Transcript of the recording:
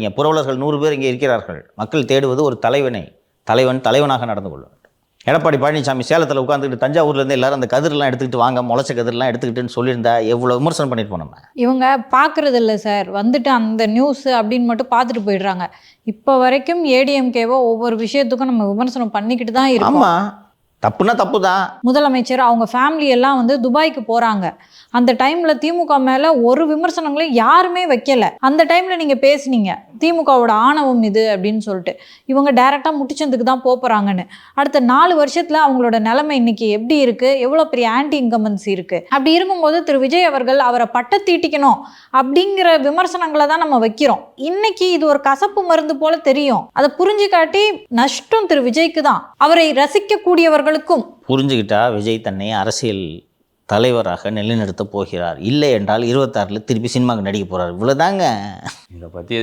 இங்கே புரவலர்கள் 100 பேர் இங்கே இருக்கிறார்கள். மக்கள் தேடுவது ஒரு தலைவனாக நடந்து கொள்ளும். எடப்பாடி பழனிசாமி சேலத்தில் உட்காந்துக்கிட்டு தஞ்சாவூர்லேருந்து எல்லாரும் அந்த கதிரெலாம் எடுத்துக்கிட்டு வாங்க, முளைச்ச கதிரெலாம் எடுத்துக்கிட்டுன்னு சொல்லியிருந்தா எவ்வளோ விமர்சனம் பண்ணியிருப்போம் நம்ம. இவங்க பார்க்குறது இல்லை சார், வந்துட்டு அந்த நியூஸ் அப்படின்னு மட்டும் பார்த்துட்டு போயிடுறாங்க. இப்போ வரைக்கும் ஏடிஎம்கேவோ ஒவ்வொரு விஷயத்துக்கும் நம்ம விமர்சனம் பண்ணிக்கிட்டு தான் இருக்கோம். ஆமாம், தப்புனா தப்பு தான். முதலமைச்சர் அவங்க ஃபேமிலி எல்லாம் வந்து துபாய்க்கு போகிறாங்க. அந்த டைமில் திமுக மேலே ஒரு விமர்சனங்களையும் யாருமே வைக்கலை. அந்த டைமில் நீங்கள் பேசுனீங்க திமுகவோட ஆணவம் இது அப்படின்னு சொல்லிட்டு. இவங்க டைரெக்டாக முட்டிச்சந்துக்கு தான் போகிறாங்கன்னு. அடுத்த 4 வருஷத்தில் அவங்களோட நிலைமை இன்னைக்கு எப்படி இருக்குது, எவ்வளோ பெரிய ஆன்டி இன்கம்பன்சி இருக்குது. அப்படி இருக்கும்போது திரு விஜய் அவர்கள் அவரை பட்டத்தீட்டிக்கணும் அப்படிங்கிற விமர்சனங்களை தான் நம்ம வைக்கிறோம். இன்னைக்கு இது ஒரு கசப்பு மருந்து போல தெரியும். அதை புரிஞ்சு காட்டி நஷ்டம் திரு விஜய்க்கு தான், அவரை ரசிக்கக்கூடியவர்களுக்கும். புரிஞ்சுக்கிட்டா விஜய் தன்னை அரசியல் தலைவராக நிலைநிறுத்த போகிறார். இல்லை என்றால் 26 திருப்பி சினிமாவுக்கு நடிக்க போகிறார். இவ்வளோதாங்க. இதை பற்றி